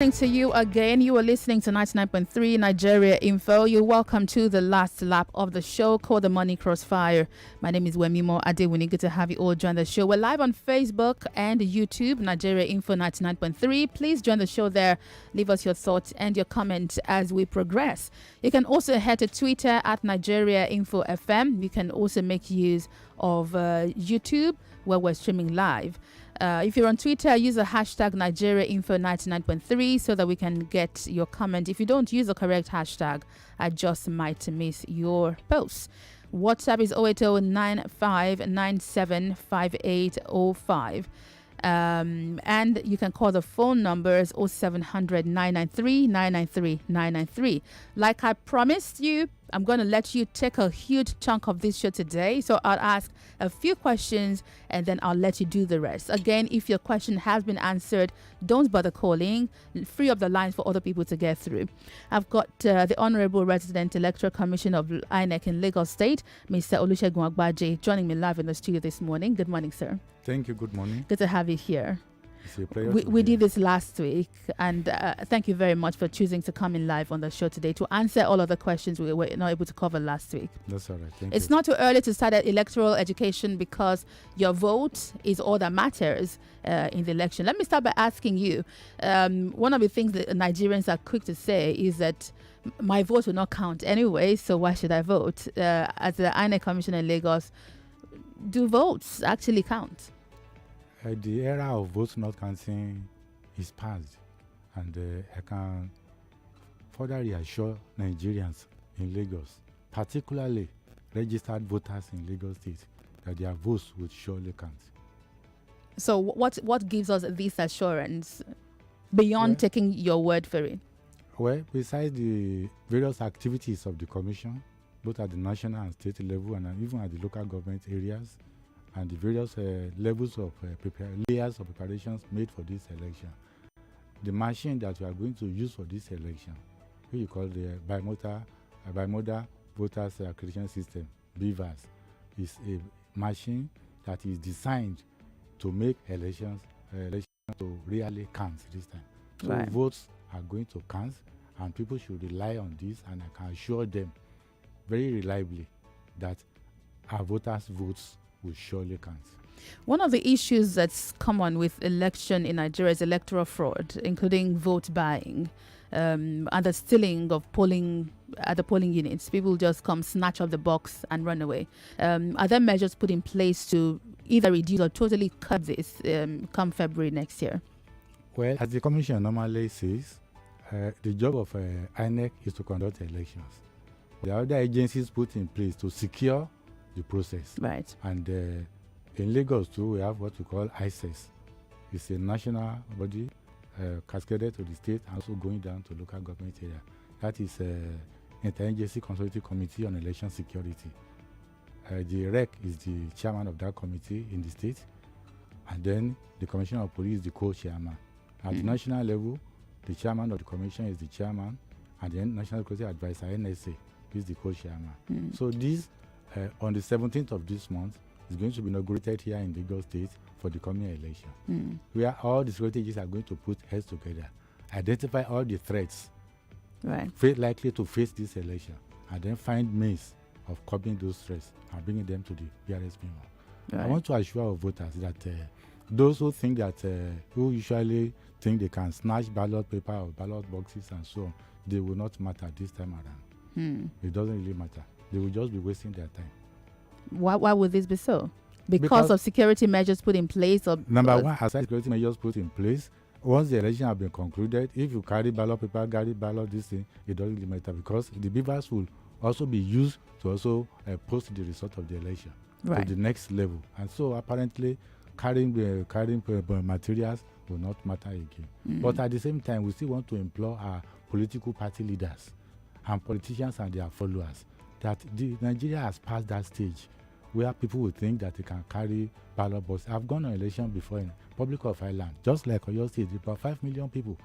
To you again. You are listening to 99.3 Nigeria Info. You're welcome to the last lap of the show called The Money Crossfire. My name is Wemimo Adewuni. Good to have you all join the show. We're live on Facebook and YouTube, Nigeria Info 99.3. Please join the show there. Leave us your thoughts and your comments as we progress. You can also head to Twitter at Nigeria Info FM. You can also make use of YouTube where we're streaming live. If you're on Twitter, use the hashtag NigeriaInfo99.3 so that we can get your comment. If you don't use the correct hashtag, I just might miss your post. WhatsApp is 08095975805. And you can call the phone numbers 0700 993 993 993. Like I promised you, I'm going to let you take a huge chunk of this show today. So I'll ask a few questions and then I'll let you do the rest. Again, if your question has been answered, don't bother calling. Free up the lines for other people to get through. I've got the Honorable Resident Electoral Commissioner of INEC in Lagos State, Mr. Olusegun Agbaje, joining me live in the studio this morning. Good morning, sir. Thank you. Good morning. Good to have you here. It's a pleasure. We did this last week, and thank you very much for choosing to come in live on the show today to answer all of the questions we were not able to cover last week. That's all right. Thank It's you. not too early to start electoral education because your vote is all that matters in the election. Let me start by asking you, one of the things that Nigerians are quick to say is that my vote will not count anyway, so why should I vote? As the INEC Commissioner in Lagos, do votes actually count? The era of votes not counting is past, and I can further reassure Nigerians in Lagos, particularly registered voters in Lagos State, that their votes would surely count. So what gives us this assurance beyond taking your word for it? Well, besides the various activities of the Commission, both at the national and state level and even at the local government areas, and the various levels of layers of preparations made for this election, the machine that we are going to use for this election, which you call the bimodal voters accreditation system, BVAS, is a machine that is designed to make elections to really count this time. So Right. votes are going to count, and people should rely on this, and I can assure them very reliably that our voters' votes will surely count. One of the issues that's common with election in Nigeria is electoral fraud, including vote buying and the stealing of polling at the polling units. People just come, snatch up the box and run away. Are there measures put in place to either reduce or totally cut this come February next year? Well, as the Commission normally says, the job of INEC is to conduct elections. There are other agencies put in place to secure the process. Right. And in Lagos too, we have what we call ICES. It's a national body cascaded to the state and also going down to local government area. That is Interagency Consultative Committee on Election Security. The REC is the chairman of that committee in the state, and then the Commissioner of Police is the co-chairman. At the national level, the chairman of the commission is the chairman, and the National Security Advisor, NSA, is the co-chairman. So this, on the 17th of this month, is going to be inaugurated here in Lagos State for the coming election, where all the security agencies are going to put heads together, identify all the threats likely to face this election, and then find means of curbing those threats and bringing them to the BRS memo. I want to assure our voters that those who think that, who usually think they can snatch ballot paper or ballot boxes and so on, they will not matter this time around. It doesn't really matter. They will just be wasting their time. Why would this be so? Because of security measures put in place? Or number one, aside security measures put in place, once the election has been concluded, if you carry ballot paper, carry ballot this thing, it doesn't really matter, because the BVAS will also be used to also post the result of the election to the next level. And so apparently carrying materials will not matter again. But at the same time, we still want to implore our political party leaders and politicians and their followers that Nigeria has passed that stage where people will think that they can carry ballot boxes. I've gone on election before in Republic of Ireland, just like Oyo State, about 5 million people.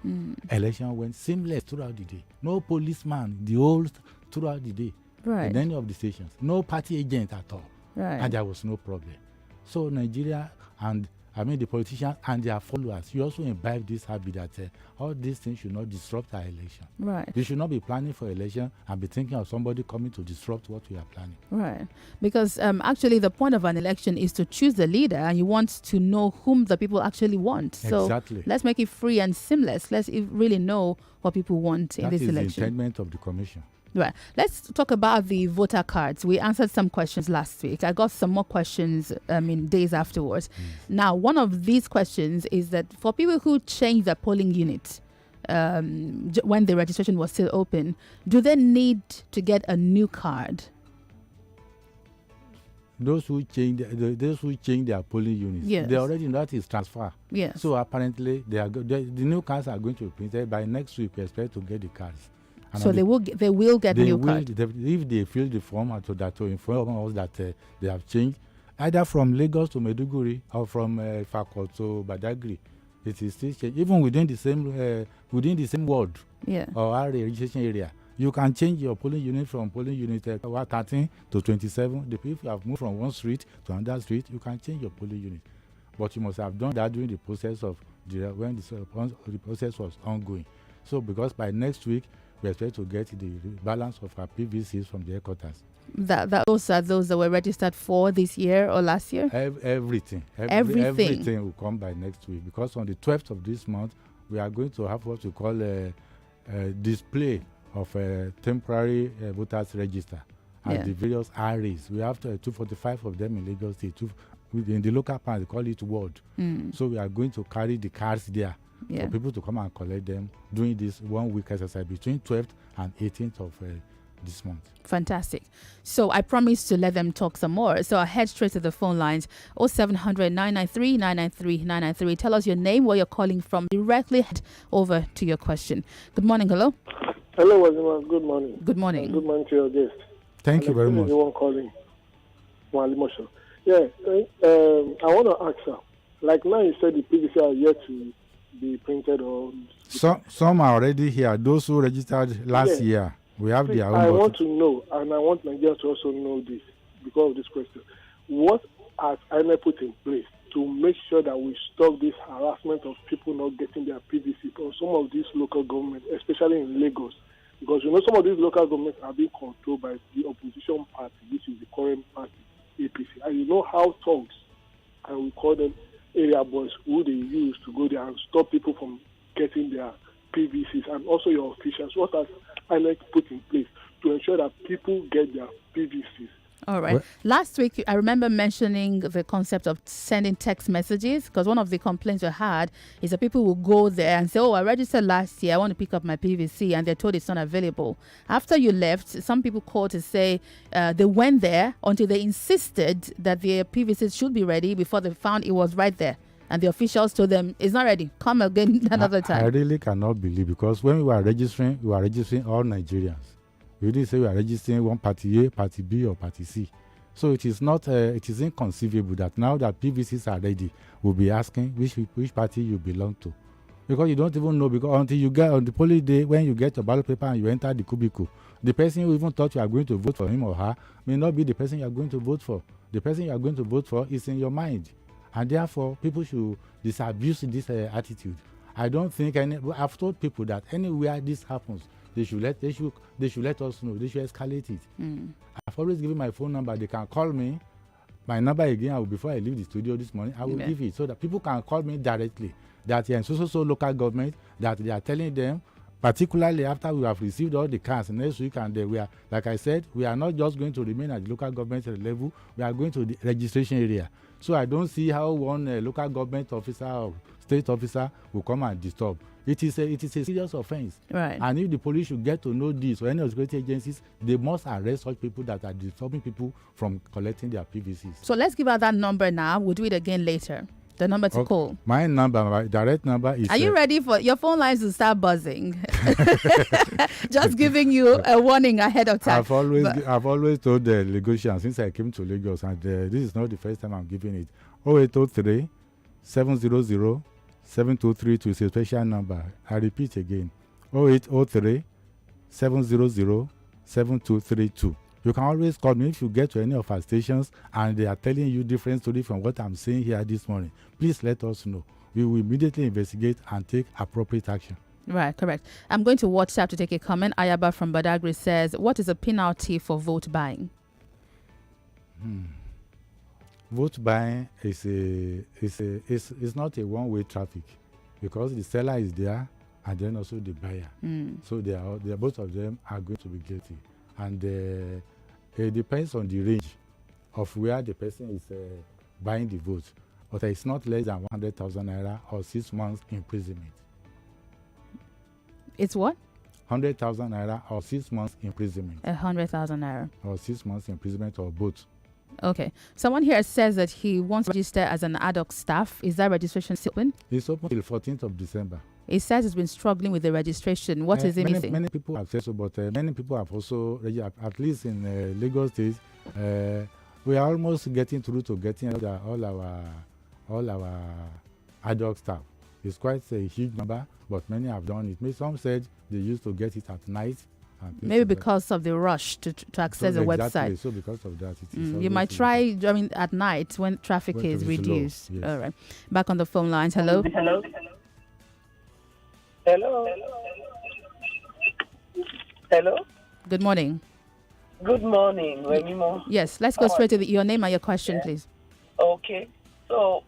Election went seamless throughout the day. No policeman, the whole throughout the day in any of the stations. No party agent at all. And there was no problem. So Nigeria, and I mean, the politicians and their followers, you also imbibe this habit that all these things should not disrupt our election. Right. We should not be planning for election and be thinking of somebody coming to disrupt what we are planning. Right. Because actually the point of an election is to choose the leader, and you want to know whom the people actually want. So Exactly. let's make it free and seamless. Let's really know what people want in this election. That is the intent of the commission. Right. Let's talk about the voter cards. We answered some questions last week. I got some more questions days afterwards. Now, one of these questions is that for people who change their polling unit when the registration was still open, do they need to get a new card? Those who change their polling units, yes, they already know that is transfer. Yes. So apparently the new cards are going to be printed by next week. We expect to get the cards. And so they will get new cards. If they fill the form to inform us that they have changed, either from Lagos to Maiduguri or from Fakol to Badagry, it is still changed. Even within the same ward, or area, registration area, you can change your polling unit from polling unit 13 to 27. If you have moved from one street to another street, you can change your polling unit. But you must have done that during the process of when the process was ongoing. So because by next week, we expect to get the balance of our PVCs from the headquarters. Those are those that were registered for this year or last year? Everything will come by next week, because on the 12th of this month, we are going to have what we call a display of a temporary voters register at the various areas. We have 245 of them in Lagos State. In the local part, they call it ward. So we are going to carry the cards there for people to come and collect them during this 1 week exercise between 12th and 18th of this month. Fantastic. So I promised to let them talk some more. So I head straight to the phone lines. 0700 993 993 993. Tell us your name, where you're calling from. Directly head over to your question. Good morning. Hello. Hello, Wemimo. Good morning. Good morning. Good morning to your guest. Thank you very much. The one calling. Yeah. I want to ask her. Like now, you said the PVC are yet to be printed or. Some are already here. Those who registered last year, we have their own. I want to know, and I want Nigeria to also know this because of this question. What has INEC put in place to make sure that we stop this harassment of people not getting their PVC from some of these local governments, especially in Lagos? Because some of these local governments are being controlled by the opposition party, which is the current party, APC. And you know how thugs, and we call them area boys, who they use to go there and stop people from getting their PVCs, and also your officials. What has INEC put in place to ensure that people get their PVCs? All right. Last week, I remember mentioning the concept of sending text messages, because one of the complaints we had is that people will go there and say, I registered last year, I want to pick up my PVC, and they're told it's not available. After you left, some people called to say they went there until they insisted that their PVC should be ready before they found it was right there. And the officials told them, it's not ready. Come again another time. I really cannot believe, because when we were registering all Nigerians. We didn't say we are registering one party A, party B, or party C. So it is not. It is inconceivable that now that PVCs are ready, we'll be asking which party you belong to, because you don't even know. Because until you get on the polling day, when you get your ballot paper and you enter the cubicle, the person who even thought you are going to vote for him or her may not be the person you are going to vote for. The person you are going to vote for is in your mind, and therefore people should disabuse this attitude. I don't think I've told people that anywhere this happens, they should let us know. They should escalate it. I've always given my phone number. They can call me. My number again, before I leave the studio this morning, I will give it so that people can call me directly. That in so local government, that they are telling them, particularly after we have received all the cards next week, and we are, like I said, we are not just going to remain at the local government level. We are going to the registration area. So I don't see how one local government officer or state officer will come and disturb. It is a serious offense. Right. And if the police should get to know this, or any of the security agencies, they must arrest such people that are disturbing people from collecting their PVCs. So let's give out that number now. We'll do it again later. The number to call. My direct number is... Are you ready for your phone lines to start buzzing? Just giving you a warning ahead of time. I've always told the Lagosians since I came to Lagos, and this is not the first time I'm giving it. 0803 700 7232 is a special number. I repeat again. 0803 700 7232. You can always call me if you get to any of our stations and they are telling you different story from what I'm saying here this morning. Please let us know. We will immediately investigate and take appropriate action. Right, correct. I'm going to WhatsApp to take a comment. Ayaba from Badagry says, what is a penalty for vote buying? Vote buying is not a one-way traffic, because the seller is there and then also the buyer. So they are both of them are going to be guilty, and it depends on the range of where the person is buying the vote. But it's not less than 100,000 naira or 6 months imprisonment. It's what? 100,000 naira or 6 months imprisonment. 100,000 naira. Or 6 months imprisonment or both. Okay. Someone here says that he wants to register as an ad hoc staff. Is that registration still open? It's open till 14th of December. It says he's been struggling with the registration. What is it missing? Many people have said so, but many people have also, at least in Lagos State, we are almost getting through to getting all our ad hoc staff. It's quite a huge number, but many have done it. Some said they used to get it at night. Maybe because of the rush to access the website. So because of that, it is you might try. I mean, at night when traffic is reduced. Yes. All right. Back on the phone lines. Hello. Hello. Hello. Hello. Good morning. Good morning, Wemimo. Yes. Let's go straight to your name and your question, please. Okay. So,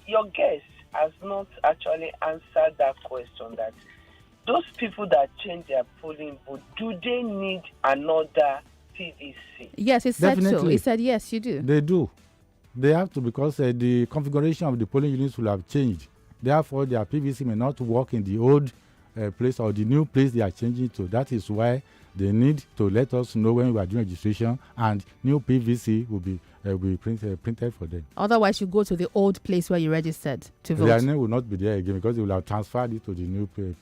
your guest has not actually answered that question. That those people that change their polling booth, do they need another PVC? Yes, he said so. He said yes, you do. They do. They have to, because the configuration of the polling units will have changed. Therefore, their PVC may not work in the old place or the new place they are changing to. That is why they need to let us know when we are doing registration, and new PVC will be printed for them. Otherwise, you go to the old place where you registered to vote. Their name will not be there again because they will have transferred it to the new polling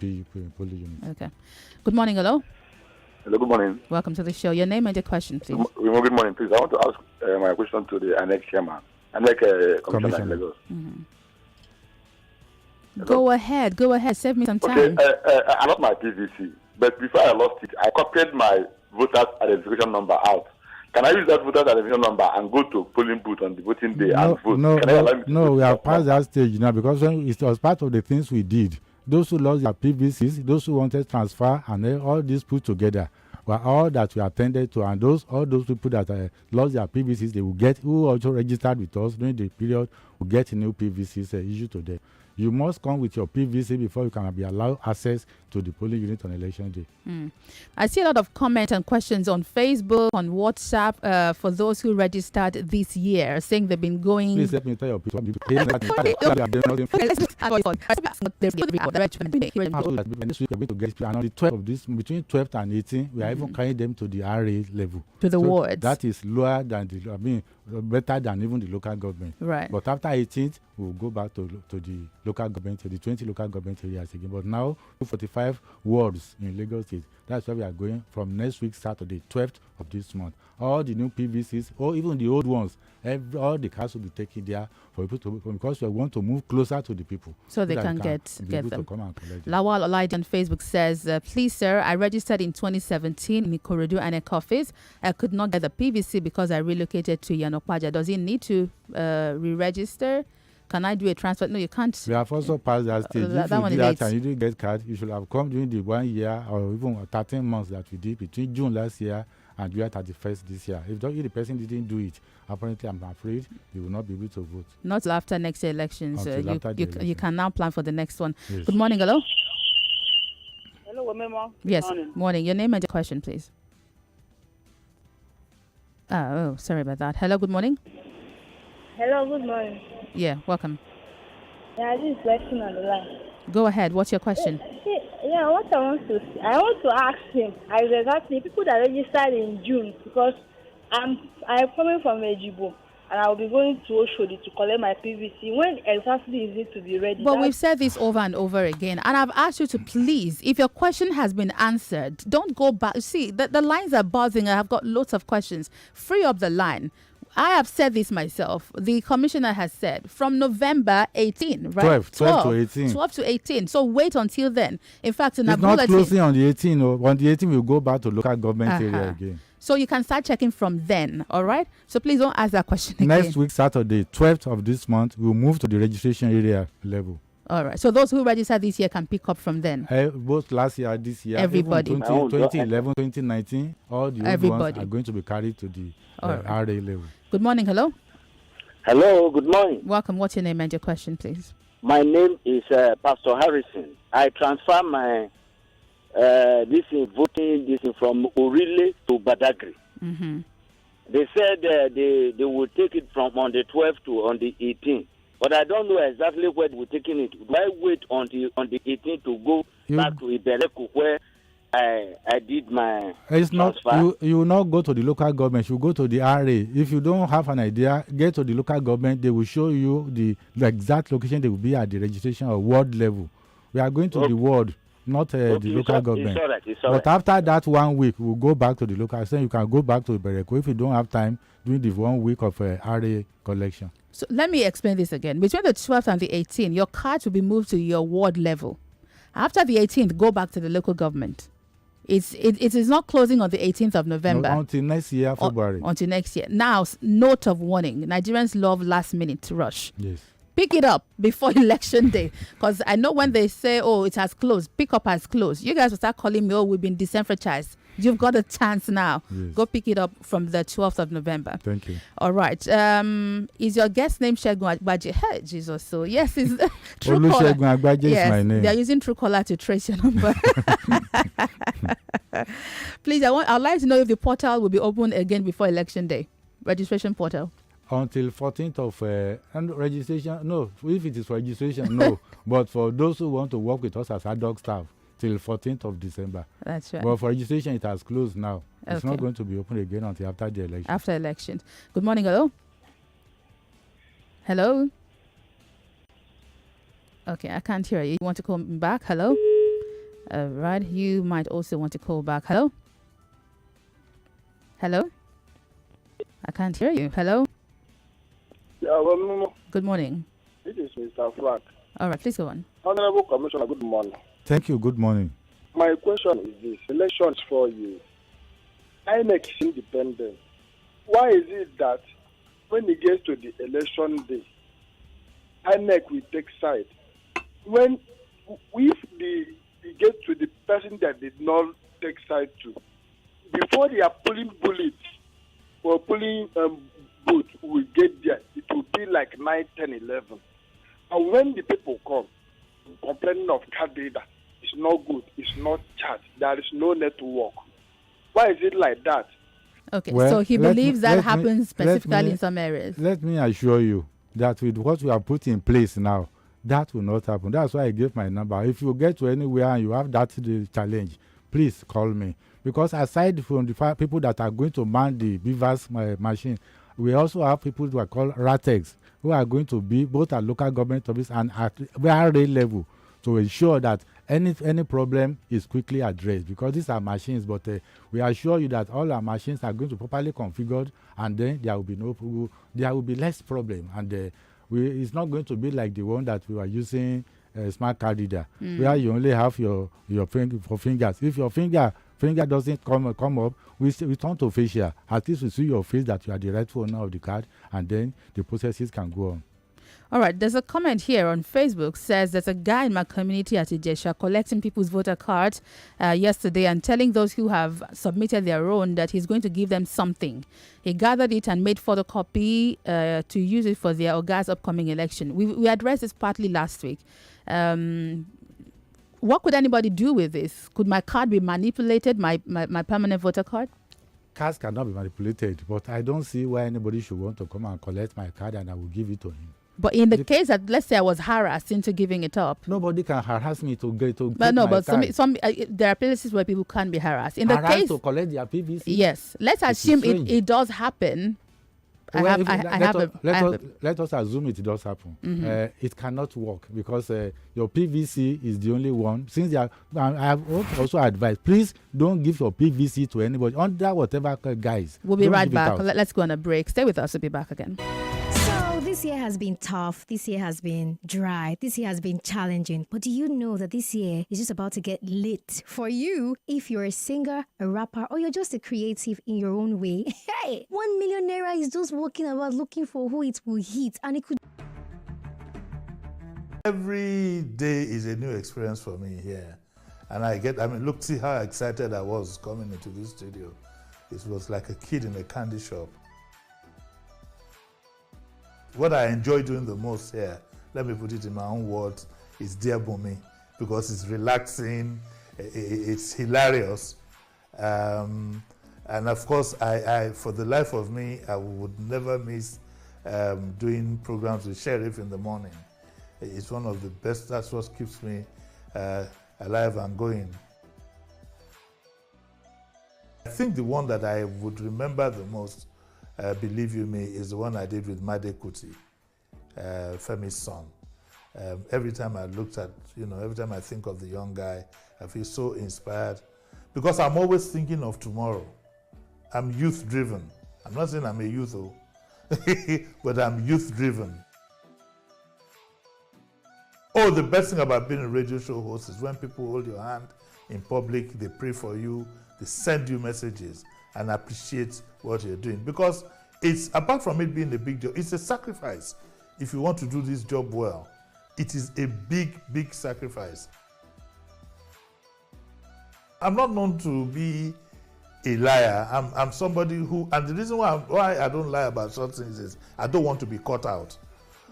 unit. Okay. Good morning, hello. Hello, good morning. Welcome to the show. Your name and your question, please. Good morning, please. I want to ask my question to the INEC chairman, INEC commissioner in Lagos. Go ahead. Save me some time. Okay, I lost my PVC, but before I lost it, I copied my voter's identification number out. Can I use that voter's identification number and go to polling booth on the voting day and vote? No, we have passed that stage now, because when it was part of the things we did. Those who lost their PVCs, those who wanted transfer, and all these put together were all that we attended to, and all those people that lost their PVCs, they will get, who also registered with us during the period, will get new PVCs issued to them. You must come with your PVC before you can be allowed access to the polling unit on election day. I see a lot of comments and questions on Facebook, on WhatsApp, for those who registered this year, saying they've been going. Please let me tell you people. This week we're going to get, and on the 12th of this, between 12th and 18th, we are even carrying them to the RA level. To the wards. That is lower than better than even the local government. Right. But after 18th, we'll go back to the local government, to the 20 local government areas again. But now, 45 wards in Lagos State. That's where we are going from next week, Saturday, 12th of this month. All the new PVCs, or even the old ones, all the cars will be taken there for people to, because we want to move closer to the people. So they can get them. To come and collect them. Lawal Olaide on Facebook says, please, sir, I registered in 2017 in Ikorodu INEC office. I could not get the PVC because I relocated to Yanopaja. Does he need to re-register? Can I do a transfer? No, you can't. We have also passed that stage. If you did that and you didn't get card, you should have come during the 1 year or even 13 months that we did between June last year and July 31st this year. If the person didn't do it, apparently I'm afraid you will not be able to vote. Not after next year elections. You can now plan for the next one. Yes. Good morning, hello. Hello, Wemimo. Yes, morning. Your name and your question, please. Oh, sorry about that. Hello, good morning. Hello, good morning. Yeah, welcome. Yeah, this is Lexi on the line. Go ahead. What's your question? Yeah, what I want to ask him, I was asking people that registered in June, because I'm coming from Ejibo and I'll be going to Oshodi to collect my PVC. When exactly is it to be ready? But we've said this over and over again, and I've asked you to please, if your question has been answered, don't go back. See, the lines are buzzing. I have got lots of questions. Free up the line. I have said this myself. The commissioner has said from November 18, right? 12 to 18. 12 to 18. So wait until then. In fact, in it's a not bulletin, closing on the 18. On the 18, we'll go back to local government area again. So you can start checking from then, all right? So please don't ask that question again. Next week, Saturday, 12th of this month, we'll move to the registration area level. All right. So those who registered this year can pick up from then. Both last year, this year, everybody. Even 2011, 2019, all the old ones are going to be carried to the RA level. Good morning. Hello. Hello. Good morning. Welcome. What's your name and your question, please? My name is Pastor Harrison. I transfer my voting from Orile to Badagry. Mm-hmm. They said they will take it from on the 12th to on the 18th. But I don't know exactly where we're taking it. Do I wait on the 18th to go back to Ibereku where I did my transfer? You will not go to the local government. You go to the RA. If you don't have an idea, get to the local government. They will show you the exact location they will be at the registration or ward level. We are going to the ward, not the local government. It's all right. But after that 1 week, we'll go back to the local. So you can go back to Ibereku if you don't have time during the 1 week of RA collection. So let me explain this again. Between the 12th and the 18th, your cards will be moved to your ward level. After the 18th, go back to the local government. It is not closing on the 18th of November. No, until next year, February. Until next year. Now, note of warning. Nigerians love last minute rush. Yes. Pick it up before election day. Because I know when they say, oh, it has closed, pick up has closed. You guys will start calling me, oh, we've been disenfranchised. You've got a chance now. Yes. Go pick it up from the 12th of November. Thank you. All right. Is your guest name Olusegun Agbaje? Hey, Jesus. So, yes, it's Olusegun Agbaje is my name. They're using Truecaller to trace your number. Please, I'd like to know if the portal will be open again before election day. Registration portal. Until 14th of and registration. No, if it is for registration, no. But for those who want to work with us as ad hoc staff, till 14th of December. That's right. But for registration, it has closed now. Okay. It's not going to be open again until after the election. After election. Good morning. Hello. Hello. Okay, I can't hear you. You want to call me back? Hello. All right. You might also want to call back. Hello. Hello. I can't hear you. Hello. Yeah, well, good morning. This is Mr. Frank. All right, please go on. Honorable Commissioner, good morning. Thank you. Good morning. My question is this. Elections for you. INEC is independent. Why is it that when it gets to the election day, INEC will take side? When if it gets to the person that did not take side to, before they are pulling bullets or pulling booth will get there, it will be like 9, 10, 11. And when the people come complaining of card data, it's not good, it's not chat, there is no network. Why is it like that? Okay, well, so he believes that happens specifically in some areas. Let me assure you that with what we have put in place now, that will not happen. That's why I gave my number. If you get to anywhere and you have that challenge, please call me. Because aside from the people that are going to man the BVAS machine, we also have people who are called RATEX, who are going to be both at local government office and at RA level to ensure that any problem is quickly addressed, because these are machines, but we assure you that all our machines are going to be properly configured, and then there will be less problem, and it's not going to be like the one that we were using smart card reader, where you only have your fingers. If your finger doesn't come up, we turn to facial. At least we see your face that you are the rightful owner of the card, and then the processes can go on. All right, there's a comment here on Facebook says there's a guy in my community at Ijesha collecting people's voter cards yesterday and telling those who have submitted their own that he's going to give them something. He gathered it and made photocopy to use it for their Oga's upcoming election. We addressed this partly last week. What could anybody do with this? Could my card be manipulated, my permanent voter card? Cards cannot be manipulated, but I don't see why anybody should want to come and collect my card and I will give it to him. But in the case that, let's say, I was harassed into giving it up. Nobody can harass me to get to. But no, but some there are places where people can be harassed. In the case to collect their PVC. Yes, let's assume it does happen. Let us assume it does happen. It cannot work because your PVC is the only one. Since I have also advised, please don't give your PVC to anybody under whatever guise. We'll be right back. Let's go on a break. Stay with us. We'll be back again. This year has been tough. This year has been dry. This year has been challenging. But do you know that this year is just about to get lit for you? If you're a singer, a rapper, or you're just a creative in your own way, hey, 1 million naira is just walking about looking for who it will hit, and it could. Every day is a new experience for me here. And look, see how excited I was coming into this studio. It was like a kid in a candy shop. What I enjoy doing the most here, let me put it in my own words, is Dear Bumi, because it's relaxing, it's hilarious. And of course, I for the life of me, I would never miss doing programs with Sheriff in the morning. It's one of the best, that's what keeps me alive and going. I think the one that I would remember the most, believe you me, is the one I did with Made Kuti, Femi's son. Every time I looked at, every time I think of the young guy, I feel so inspired because I'm always thinking of tomorrow. I'm youth driven. I'm not saying I'm a youth, but I'm youth driven. Oh, the best thing about being a radio show host is when people hold your hand in public, they pray for you, they send you messages and appreciate what you're doing. Because it's, apart from it being a big deal, it's a sacrifice. If you want to do this job well, it is a big, big sacrifice. I'm not known to be a liar. I'm somebody who, and the reason why I don't lie about certain things is I don't want to be caught out.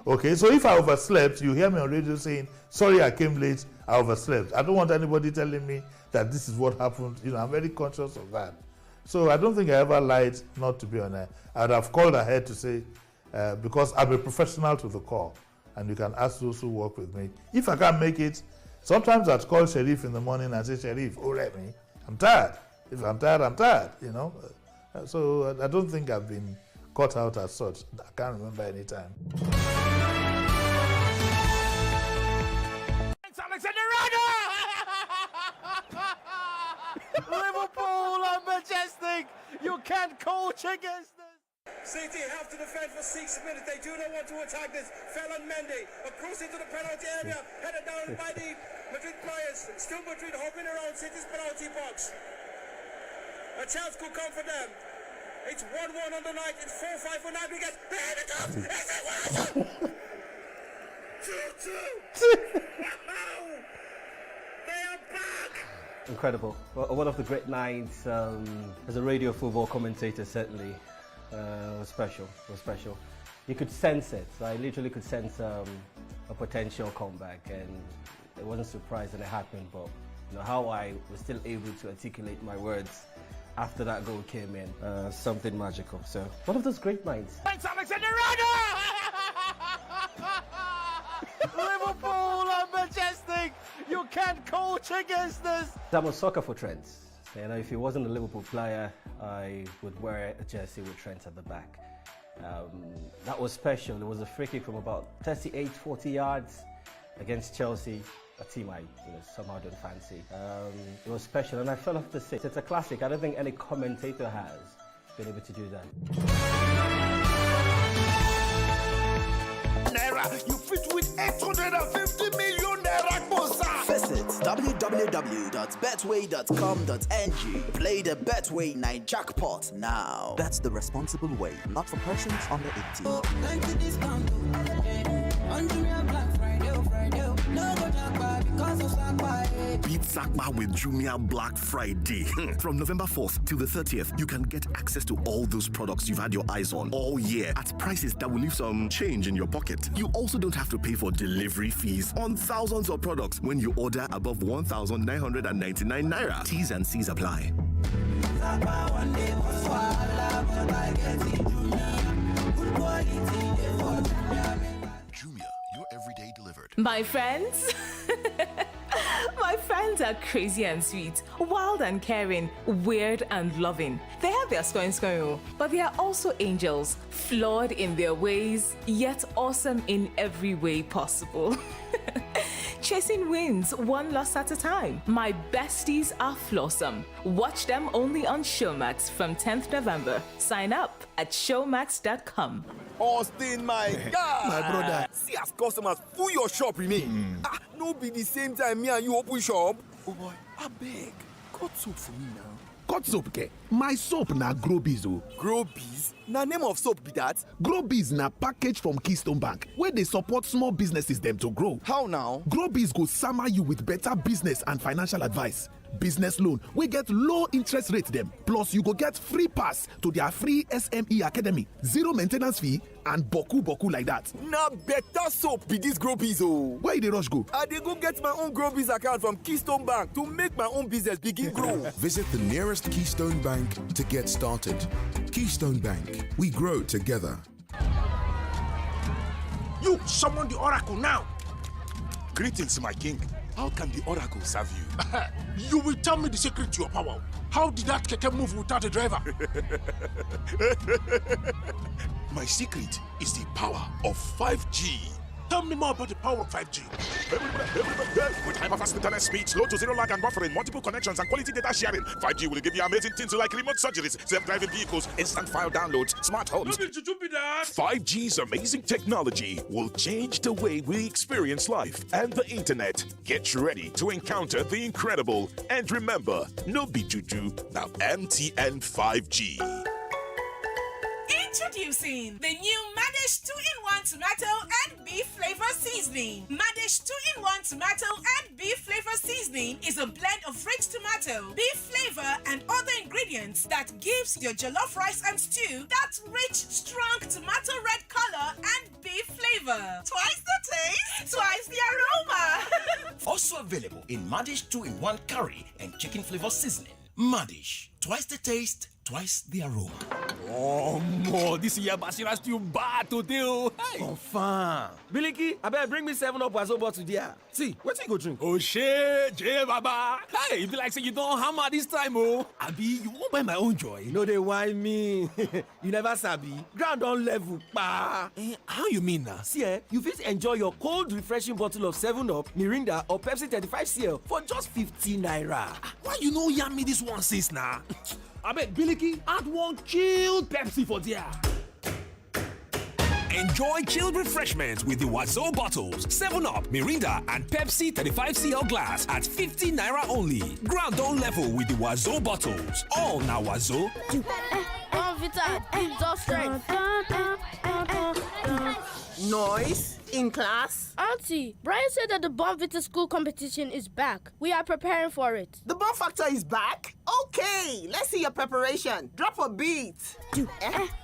Okay, so if I overslept, you hear me on radio saying, sorry I came late, I overslept. I don't want anybody telling me that this is what happened. I'm very conscious of that. So I don't think I ever lied not to be on air. I would have called ahead to say, because I'm a professional to the core, and you can ask those who work with me. If I can't make it, sometimes I'd call Sharif in the morning and say, Sharif, let me, I'm tired. If I'm tired, I'm tired, So I don't think I've been caught out as such. I can't remember any time. Liverpool are majestic. You can't coach against this. City have to defend for 6 minutes. They do not want to attack this. Felon Mendy across into the penalty area, headed down by the Madrid players. Still Madrid hovering around City's penalty box. A chance could come for them. It's 1-1 on the night. It's 4-5 for Navigas. There it comes. It's 2-2. They are back. Incredible. One of the great nights as a radio football commentator, certainly. Was special. It was special. You could sense it. So I literally could sense a potential comeback, and I wasn't surprised that it happened. But how I was still able to articulate my words after that goal came in, something magical. So one of those great nights. Thanks, Alexander. Liverpool are majestic. You can't coach against this. I'm a sucker for Trent. If he wasn't a Liverpool player, I would wear a jersey with Trent at the back. That was special. It was a free kick from about 38, 40 yards against Chelsea, a team I somehow don't fancy. It was special, and I fell off the seat. It's a classic. I don't think any commentator has been able to do that. You fit with 850 million naira. Visit www.betway.com.ng. Play the Betway Night Jackpot now. That's the responsible way, not for persons under 18. Beat Sakpa with Jumia Black Friday. From November 4th till the 30th, you can get access to all those products you've had your eyes on all year at prices that will leave some change in your pocket. You also don't have to pay for delivery fees on thousands of products when you order above 1,999 naira. T's and C's apply. Jumia, your everyday delivered. My friends, my friends Kids are crazy and sweet, wild and caring, weird and loving. They have their scoring, but they are also angels, flawed in their ways, yet awesome in every way possible. Chasing wins, one loss at a time. My besties are flawsome. Watch them only on Showmax from 10th November. Sign up at showmax.com. Austin, my God! My brother. See as customers full your shop remain. No be the same time me and you open shop. Oh boy, I beg. Cut soap for me now. Cut soap, ke? My soap na Grobies o. Grobies? Na name of soap be that? Grobies na package from Keystone Bank where they support small businesses them to grow. How now? Grobies go sama you with better business and financial advice. Business loan we get low interest rate them. Plus you go get free pass to their free SME Academy. Zero maintenance fee and boku like that. Na better soap be this Grobies o. Where you dey rush go? I dey go get my own Grobies account from Keystone Bank to make my own business begin grow. Visit the nearest Keystone Bank to get started. Keystone Bank, we grow together. You summon the oracle now. Greetings, my king. How can the oracle serve you? You will tell me the secret to your power. How did that keke move without a driver? My secret is the power of 5G. Tell me more about the power of 5G. With hyper-fast internet speed, slow to zero lag and buffering, multiple connections and quality data sharing, 5G will give you amazing things like remote surgeries, self-driving vehicles, instant file downloads, smart homes. 5G's amazing technology will change the way we experience life and the internet. Get ready to encounter the incredible. And remember, no be juju, now MTN 5G. Introducing the new Madish 2-in-1 tomato and beef flavor seasoning. Madish 2-in-1 tomato and beef flavor seasoning is a blend of rich tomato, beef flavor, and other ingredients that gives your jollof rice and stew that rich, strong tomato red color and beef flavor. Twice the taste, twice the aroma. Also available in Madish 2-in-1 curry and chicken flavor seasoning. Madish, twice the taste, twice the aroma. Oh, more this year Basira still bad today. Hey. Confirm. Biliki, I better bring me 7 up as over today. See, what you go drink? Oh shit, J Baba. Hey, if you like say you don't hammer this time, oh. Abi, you won't buy my own joy. You know they whine me. You never sabi. Ground on level, pa. How you mean now? See, you fit enjoy your cold, refreshing bottle of 7-Up, Mirinda, or Pepsi 35cl for just 50 naira. Why you know yam me this one says now? I bet Biliki add one chilled Pepsi for there. Enjoy chilled refreshments with the Wazo bottles, 7-Up, Mirinda, and Pepsi 35cl glass at 50 naira only. Ground on level with the Wazo bottles. All now Wazo. Noise in class? Auntie, Brian said that the Bonvita school competition is back. We are preparing for it. The Bon Factor is back? Okay, let's see your preparation. Drop a beat.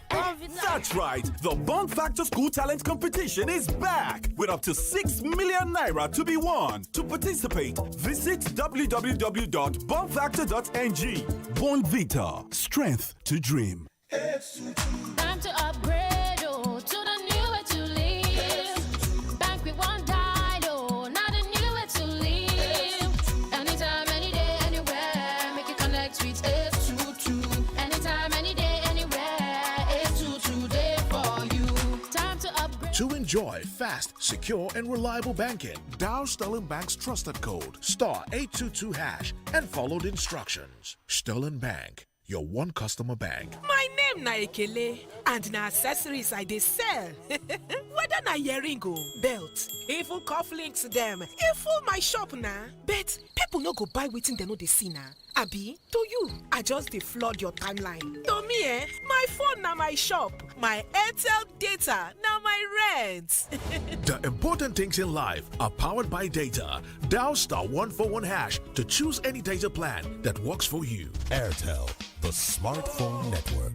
That's right. The Bon Factor School Talent Competition is back with up to 6 million naira to be won. To participate, visit www.bonfactor.ng. Bonvita, strength to dream. Time to upgrade, to the new way to live. Bank with one dial, not a new way to live. Anytime, any day, anywhere, make it connect with S22. Anytime, any day, anywhere, S22 there for you. Time to upgrade. To enjoy fast, secure, and reliable banking, dial Sterling Bank's trusted code *822# and follow the instructions. Sterling Bank, your one customer bank. My name na Ekele, and na accessories I dey sell. Whether na earring o, belt, even cufflinks dem, e full my shop na. But people no go buy wetin dem no dey see na. Abi, to you, I just dey flood your timeline. To me, my phone na my shop, my Airtel data na my rent. The important things in life are powered by data. Dial *141# to choose any data plan that works for you. Airtel, the smartphone network.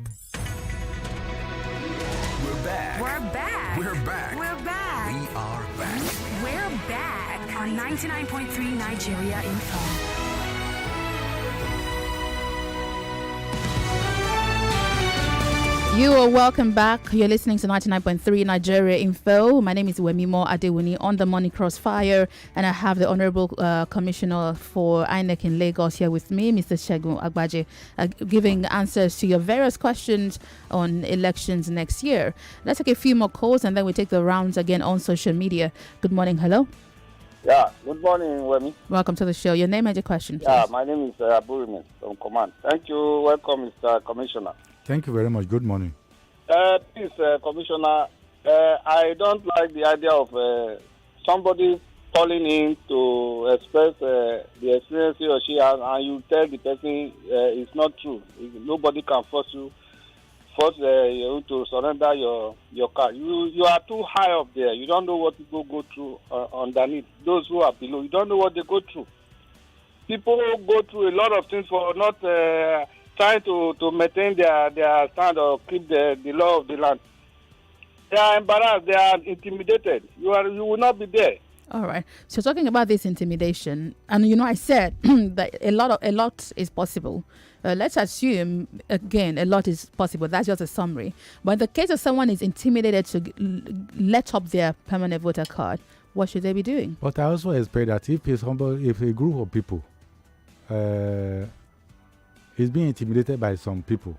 We're back. We're back. We're back. We're back. We are back. We're back on 99.3 Nigeria Info. You are welcome back. You're listening to 99.3 Nigeria Info. My name is Wemimo Adewuni on the Money Crossfire, and I have the Honorable Commissioner for INEC in Lagos here with me, Mr. Olusegun Agbaje, giving answers to your various questions on elections next year. Let's take a few more calls and then we take the rounds again on social media. Good morning. Hello. Yeah, good morning, Wemi. Welcome to the show. Your name and your question, please. Yeah, my name is Aburimin from Command. Thank you. Welcome, Mr. Commissioner. Thank you very much. Good morning. Please, Commissioner, I don't like the idea of somebody calling in to express the experience he or she has, and you tell the person it's not true. Nobody can force you to surrender your car. You are too high up there. You don't know what people go through underneath. Those who are below, you don't know what they go through. People go through a lot of things for not trying to maintain their stand or keep the law of the land. They are embarrassed. They are intimidated. You will not be there. All right. So talking about this intimidation, and I said that a lot is possible. Let's assume again a lot is possible. That's just a summary. But in the case of someone is intimidated to let up their permanent voter card, what should they be doing? But I also expect that if a group of people is being intimidated by some people,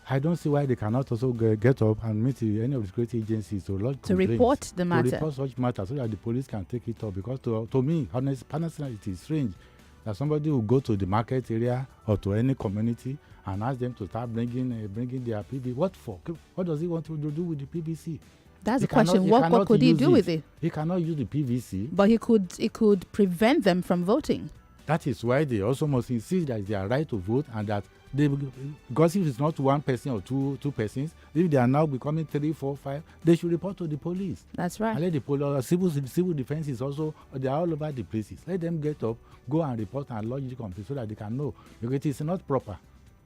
I don't see why they cannot also get up and meet any of the security agencies to report the matter. To report such matters so that the police can take it up. Because to me, honestly, it is strange that somebody will go to the market area or to any community and ask them to start bringing their PVC. What for? What does he want to do with the PVC? That's the question. What could he do with it? He cannot use the PVC. But he could prevent them from voting. That is why they also must insist that it's their right to vote, and that because if it's not one person or two persons, if they are now becoming 3, 4, 5, they should report to the police. That's right. And let the police, civil defense is also, they are all over the places. Let them get up, go and report and lodge the complaint so that they can know. Because it is not proper.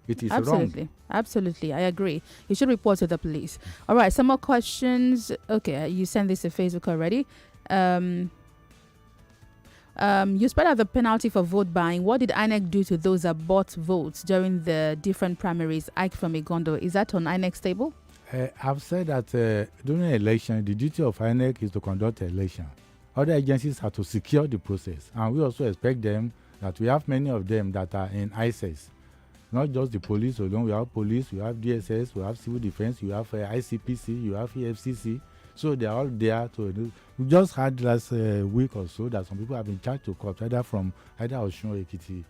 It is wrong. Absolutely. I agree. You should report to the police. All right. Some more questions. Okay. You sent this to Facebook already. You spread out the penalty for vote buying. What did INEC do to those that bought votes during the different primaries? Ike from Igondo. Is that on INEC's table? I've said that during an election, the duty of INEC is to conduct an election. Other agencies have to secure the process. And we also expect them that we have many of them that are in ISIS. Not just the police alone. We have police, we have DSS, we have civil defense, we have ICPC, you have EFCC. So they are all there to do. We just had last week or so that some people have been charged to court, either Osun or Ekiti,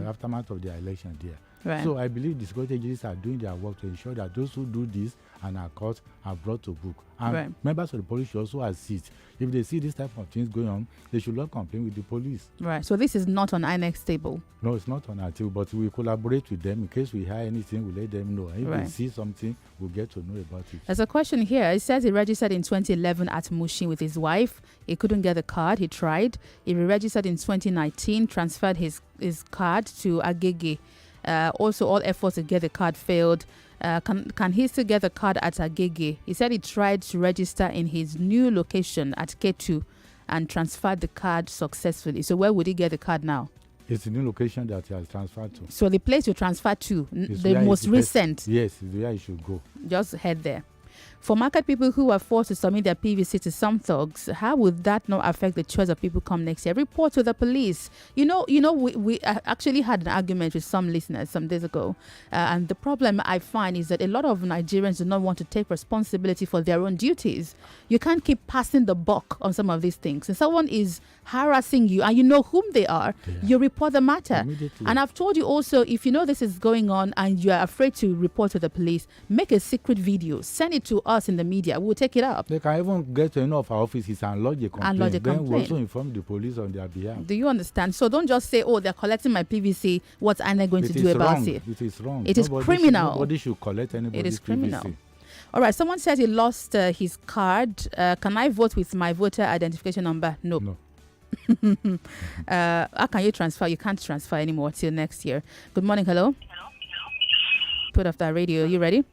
aftermath of their election there. Right. So I believe the security agencies are doing their work to ensure that those who do this and are caught are brought to book. And members of the police should also assist. If they see this type of things going on, they should not complain with the police. Right. So this is not on INEC's table? No, it's not on our table, but we collaborate with them. In case we hear anything, we let them know. And if we see something, we'll get to know about it. There's a question here. It says he registered in 2011 at Mushin with his wife. He couldn't get the card. He tried. He re-registered in 2019, transferred his card to Agege. Also, all efforts to get the card failed. Can he still get the card at Agege? He said he tried to register in his new location at Ketu and transferred the card successfully. So where would he get the card now? It's the new location that he has transferred to. So the place you transferred to, the most recent? Yes, it's where you should go. Just head there. For market people who are forced to submit their PVC to some thugs, how would that not affect the choice of people come next year? Report to the police. We actually had an argument with some listeners some days ago. And the problem I find is that a lot of Nigerians do not want to take responsibility for their own duties. You can't keep passing the buck on some of these things. If someone is harassing you and you know whom they are, you report the matter. And I've told you also, if you know this is going on and you are afraid to report to the police, make a secret video, send it to us in the media. We'll take it up. They can even get to any of our offices and lodge a complaint. Then we also inform the police on their behalf. Do you understand? So don't just say, they're collecting my PVC. What's INEC going to do about it? It is wrong. It is criminal. Nobody should collect anybody's PVC. It is criminal. All right. Someone says he lost his card. Can I vote with my voter identification number? No. How can you transfer? You can't transfer anymore till next year. Good morning. Hello. Put off that radio. You ready?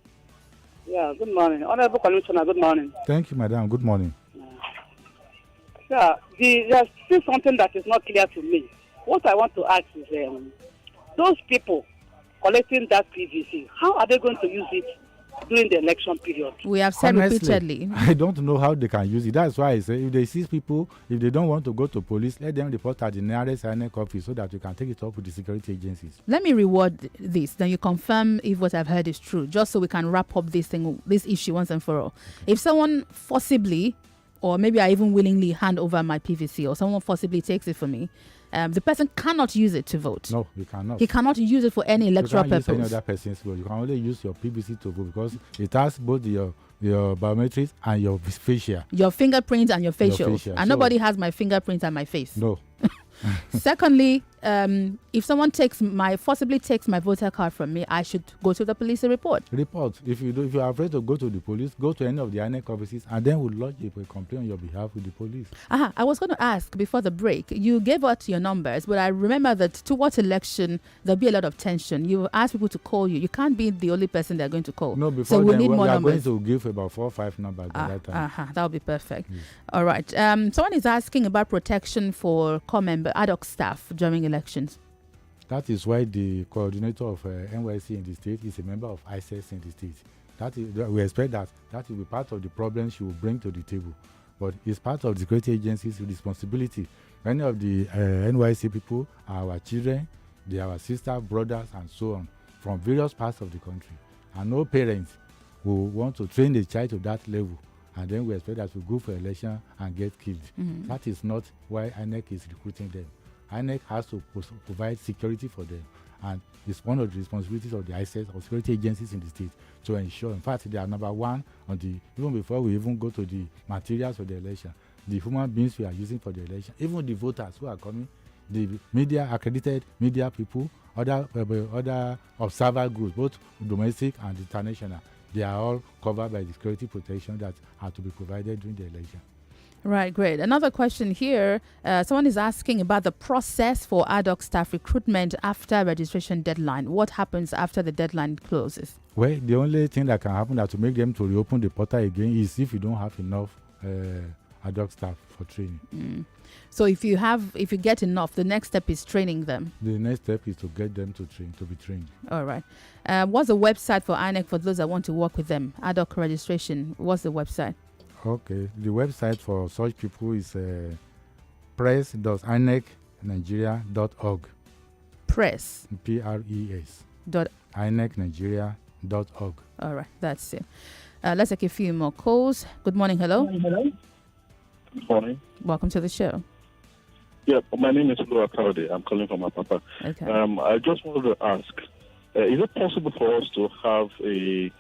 Yeah, good morning. Honorable Commissioner, good morning. Thank you, madam. Good morning. Yeah, there's still something that is not clear to me. What I want to ask is, those people collecting that PVC, how are they going to use it during the election period. We have said Honestly, repeatedly. I don't know how they can use it. That's why I say if they see people, if they don't want to go to police, let them report at the nearest INEC office so that you can take it up with the security agencies. Let me reward this. Then you confirm if what I've heard is true, just so we can wrap up this issue once and for all. If someone forcibly, or maybe I even willingly hand over my PVC, or someone forcibly takes it for me, the person cannot use it to vote. No, you cannot. He cannot use it for any electoral purpose. You can't use any other person's vote. You can only use your PVC to vote because it has both your biometrics and your facial. Your fingerprints and your facial. And nobody has my fingerprints and my face. No. Secondly, if someone forcibly takes my voter card from me, I should go to the police and report. Report. If you are afraid to go to the police, go to any of the INEC offices and then we'll lodge a complaint on your behalf with the police. I was going to ask before the break, you gave out your numbers, but I remember that towards election, there'll be a lot of tension. You ask people to call you. You can't be the only person they're going to call. No, before so we need more numbers. We are going to give about 4 or 5 numbers at that time. That'll be perfect. Yes. All right. Someone is asking about protection for core member ad hoc staff during elections. That is why the coordinator of NYC in the state is a member of ICES in the state. We expect that will be part of the problem she will bring to the table. But it's part of the security agency's responsibility. Many of the NYC people are our children, they are our sisters, brothers, and so on, from various parts of the country. And no parents will want to train a child to that level. And then we expect that we go for election and get killed. Mm-hmm. That is not why INEC is recruiting them. INEC has to provide security for them, and it's one of the responsibilities of the ICES or security agencies in the state to ensure. In fact, they are number one on even before we even go to the materials for the election, the human beings we are using for the election, even the voters who are coming, the media, accredited media people, other observer groups, both domestic and international, they are all covered by the security protection that had to be provided during the election. Right, great. Another question here. Someone is asking about the process for ad hoc staff recruitment after registration deadline. What happens after the deadline closes? Well, the only thing that can happen to make them to reopen the portal again is if you don't have enough ad hoc staff for training. Mm. So if you get enough, the next step is training them. The next step is to get them to be trained. All right. What's the website for INEC for those that want to work with them? Ad hoc registration. What's the website? Okay, the website for such people is press.inecnigeria.org. Press. P-R-E-S. inecnigeria.org. All right, that's it. Let's take a few more calls. Good morning, hello. Hello. Good morning. Welcome to the show. Yeah, my name is Olusegun. I'm calling from Apapa. Okay. I just wanted to ask, is it possible for us to have a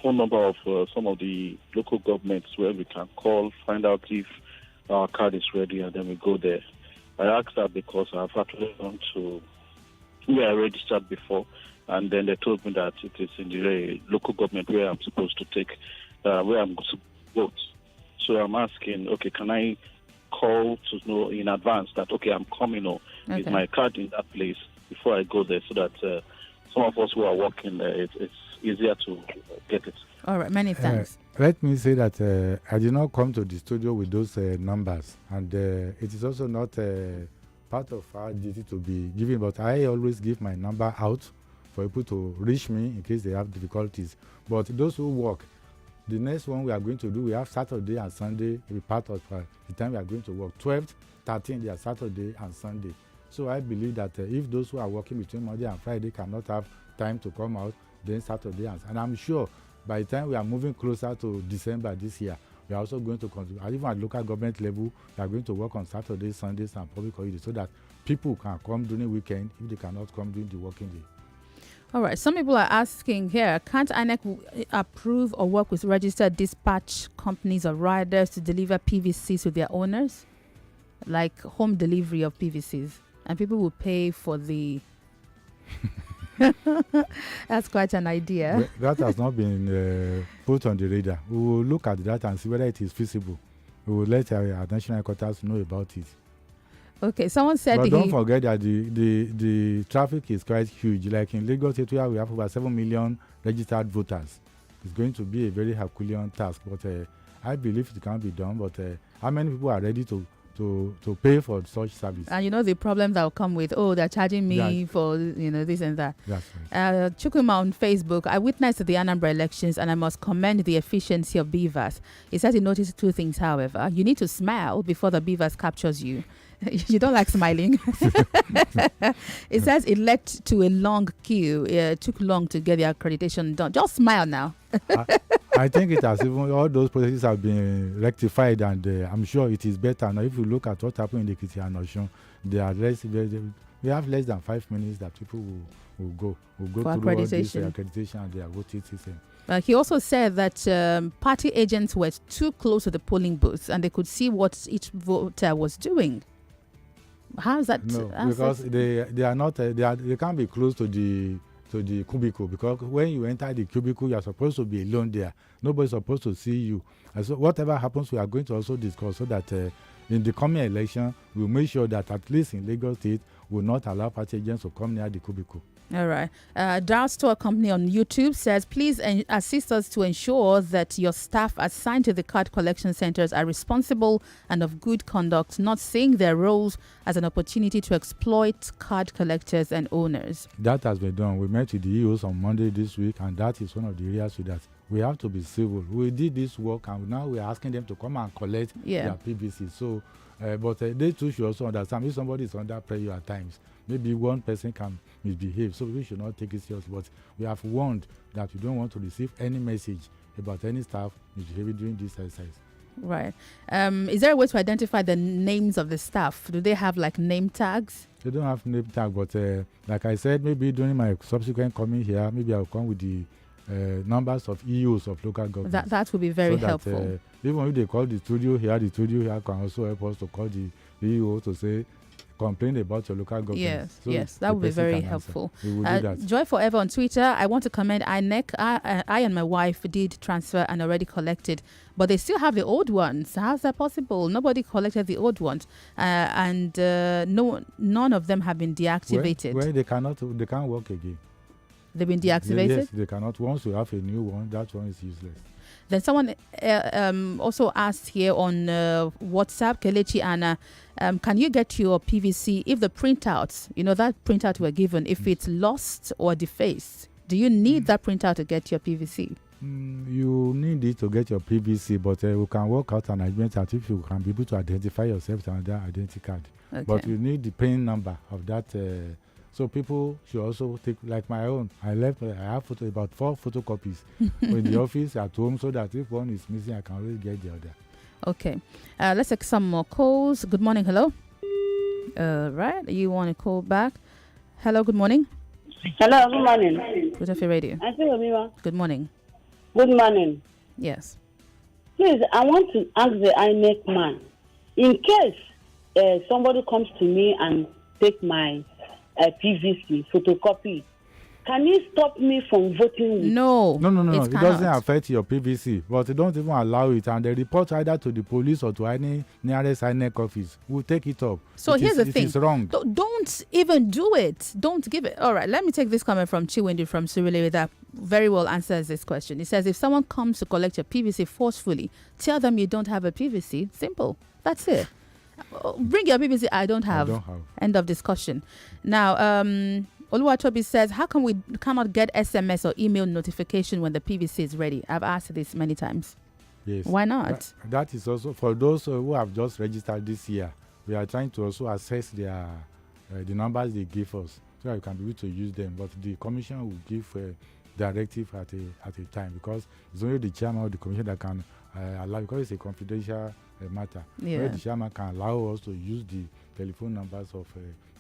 phone number of some of the local governments where we can call, find out if our card is ready, and then we go there? I asked that because I've actually gone to where I registered before, and then they told me that it is in the local government where I'm supposed to where I'm supposed to vote. So I'm asking, okay, can I call to know in advance that, okay, I'm coming, or is my card in that place before I go there, so that some of us who are working there, it's easier to get it. All right, many thanks. Let me say that I did not come to the studio with those numbers, and it is also not part of our duty to be giving, but I always give my number out for people to reach me in case they have difficulties. But those who work, the next one we are going to do, we have Saturday and Sunday, be part of the time we are going to work. 12th, 13th, they are Saturday and Sunday. So I believe that if those who are working between Monday and Friday cannot have time to come out, then Saturday and I'm sure by the time we are moving closer to December this year, we are also going to continue, even at local government level, we are going to work on Saturdays, Sundays, and public holidays so that people can come during the weekend if they cannot come during the working day. All right. Some people are asking here, can't INEC approve or work with registered dispatch companies or riders to deliver PVCs to their owners? Like home delivery of PVCs. And people will pay for the... That's quite an idea. That has not been put on the radar. We will look at that and see whether it is feasible. We will let our national headquarters know about it. Okay, someone said... But don't forget that the traffic is quite huge. Like in Lagos, we have over 7 million registered voters. It's going to be a very Herculean task, but I believe it can be done. But how many people are ready to to pay for such service. And the problem that will come with, they're charging me for this and that. That's right. Chukwuma on Facebook, I witnessed the Anambra elections and I must commend the efficiency of BVAS. He says he noticed two things, however. You need to smile before the BVAS captures you. You don't like smiling. It says it led to a long queue. It took long to get the accreditation done. Just smile now. I think it has even all those processes have been rectified, and I'm sure it is better now. If you look at what happened in the Ekiti and Osun, we have less than 5 minutes that people will go through all this accreditation and their voting system. He also said that party agents were too close to the polling booths and they could see what each voter was doing. How is that? No, because they are not. They can't be close to the cubicle, because when you enter the cubicle, you are supposed to be alone there. Nobody's supposed to see you. And so whatever happens, we are going to also discuss so that in the coming election, we'll make sure that at least in Lagos State, we'll not allow party agents to come near the cubicle. All right. Dow Store Company on YouTube says, please assist us to ensure that your staff assigned to the card collection centers are responsible and of good conduct, not seeing their roles as an opportunity to exploit card collectors and owners. That has been done. We met with the EOs on Monday this week, and that is one of the areas with that. We have to be civil. We did this work, and now we are asking them to come and collect their PVC. So, but they too should also understand if somebody is under pressure at times, maybe one person can misbehave, so we should not take it seriously. But we have warned that we don't want to receive any message about any staff misbehaving during this exercise. Right. Is there a way to identify the names of the staff? Do they have like name tags? They don't have name tag, but like I said, maybe during my subsequent coming here, maybe I'll come with the numbers of EOs of local government. That would be very helpful. Even if they call the studio here can also help us to call the EO to say, complain about your local government. Yes, that would be very helpful. We will do that. Joy Forever on Twitter, I want to commend INEC. I and my wife did transfer and already collected, but they still have the old ones. How's that possible? Nobody collected the old ones, and none of them have been deactivated. Well, they can't work again. They've been deactivated? Yes, they cannot. Once you have a new one, that one is useless. Then someone also asked here on WhatsApp, Kelechi Anna, can you get your PVC if the printouts, that printout we're given, if it's lost or defaced? Do you need that printout to get your PVC? You need it to get your PVC, but we can work out an arrangement that if you can be able to identify yourself to another identity card. Okay. But you need the PIN number of that. So people should also take, like my own. I have about 4 photocopies in the office at home, so that if one is missing, I can always get the other. Okay. Let's take some more calls. Good morning. Hello. Right. You want to call back? Hello. Good morning. Hello. Good morning. Good off your radio. I say Wemimo. Good morning. Good morning. Yes. Please, I want to ask the INEC man, in case somebody comes to me and take my PVC photocopy, can you stop me from voting? No. It doesn't affect your PVC, but they don't even allow it, and they report either to the police or to any nearest INEC office. We'll take it up. So here's the thing. It is wrong. Don't even do it. Don't give it. All right, let me take this comment from Chiwendi from Surulere that very well answers this question. He says, if someone comes to collect your PVC forcefully, tell them you don't have a PVC. Simple. That's it. Bring your PVC. I don't have. End of discussion. Now, Oluwatobi says, how come we cannot get SMS or email notification when the PVC is ready? I've asked this many times. Yes. Why not? That is also for those who have just registered this year. We are trying to also assess their the numbers they give us, so that we can be able to use them. But the commission will give directive at a time, because it's only the chairman of the commission that can allow, because it's a confidential matter. Where the chairman can allow us to use the telephone numbers of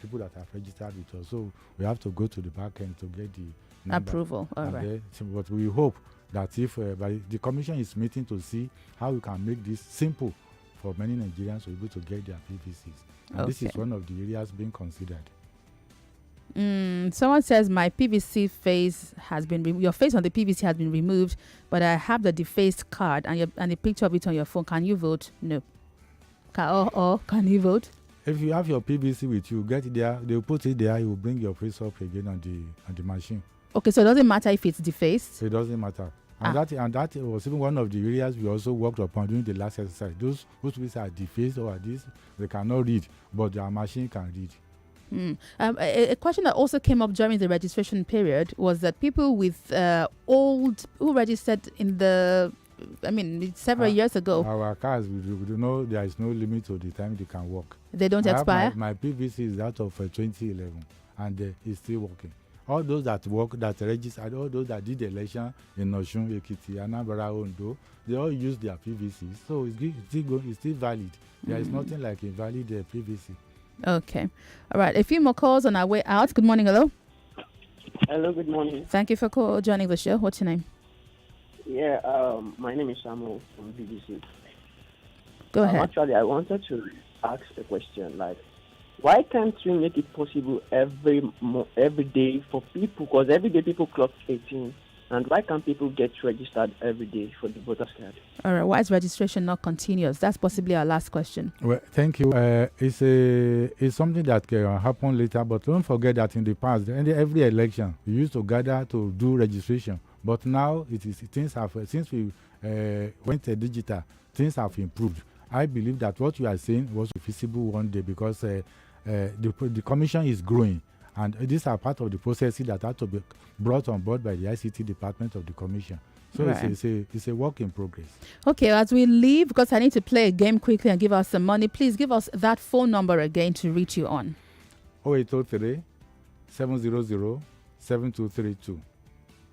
people that have registered with us. So we have to go to the back end to get the number. Approval. All right. But we hope that if the commission is meeting to see how we can make this simple for many Nigerians to be able to get their PVCs. And this is one of the areas being considered. Someone says my PVC face has been your face on the PVC has been removed, but I have the defaced card and a picture of it on your phone. Can you vote? No. Can you vote? If you have your PVC with you, get it there. They'll put it there. You will bring your face up again on the machine. Okay, so it doesn't matter if it's defaced. It doesn't matter. And that was even one of the areas we also worked upon during the last exercise. Those who are defaced or this, they cannot read, but their machine can read. A question that also came up during the registration period was that people with who registered in several years ago. Our cars, we do know there is no limit to the time they can work. They don't expire? My PVC is that of 2011, and it's still working. All those that work, that registered, all those that did the election in Osun, Ekiti, Anambra, Ondo, they all use their PVC. So it's still valid. There is nothing like invalid PVC. Okay. All right. A few more calls on our way out. Good morning. Hello. Hello. Good morning. Thank you for joining the show. What's your name? Yeah. My name is Samuel from BBC. Go ahead. Actually, I wanted to ask a question. Like, why can't we make it possible every day for people? Because every day people clock 18. And why can't people get registered every day for the voter's card? All right. Why is registration not continuous? That's possibly our last question. Well, thank you. It's something that can happen later, but don't forget that in the past, every election, we used to gather to do registration. But now things have, since we went digital, things have improved. I believe that what you are saying was feasible one day because the commission is growing. And these are part of the processes that have to be brought on board by the ICT department of the commission. So right. it's a work in progress. Okay, as we leave, because I need to play a game quickly and give us some money, please give us that phone number again to reach you on. 0803 700 7232.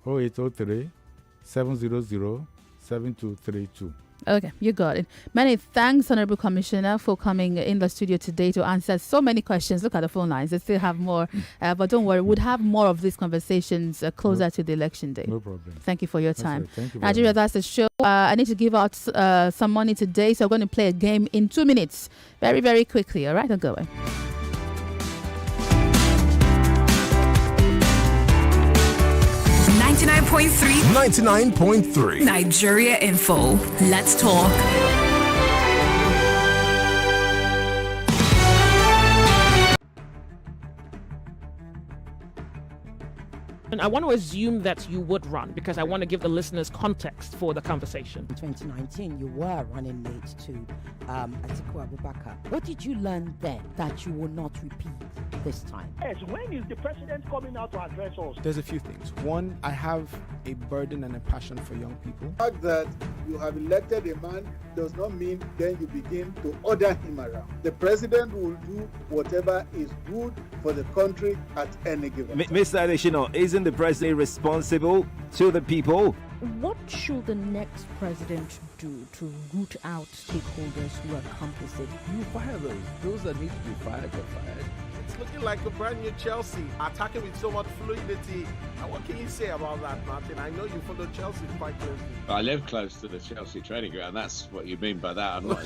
0803 700 7232. Okay, you got it. Many thanks, Honorable Commissioner, for coming in the studio today to answer so many questions. Look at the phone lines. They still have more. But don't worry, we'll have more of these conversations closer to the election day. No problem. Thank you for your time. Right. Thank you. Nigeria, that's the show. I need to give out some money today, so I'm going to play a game in 2 minutes. Very, very quickly. All right, I'll go away. .3 99.3 Nigeria Info. Let's talk. And I want to assume that you would run because I want to give the listeners context for the conversation. In 2019, you were running late to Atiku Abubakar. What did you learn then that you will not repeat this time? Yes, when is the president coming out to address us? There's a few things. One, I have a burden and a passion for young people. The fact that you have elected a man does not mean then you begin to order him around. The president will do whatever is good for the country at any given time. Mr. Adeshino, isn't the president responsible to the people? What should the next president do to root out stakeholders who are complicit? You fire those that need to be fired are fired. It's looking like a brand new Chelsea, attacking with so much fluidity. And what can you say about that, Martin? I know you follow Chelsea quite closely. I live close to the Chelsea training ground. That's what you mean by that. I'm not.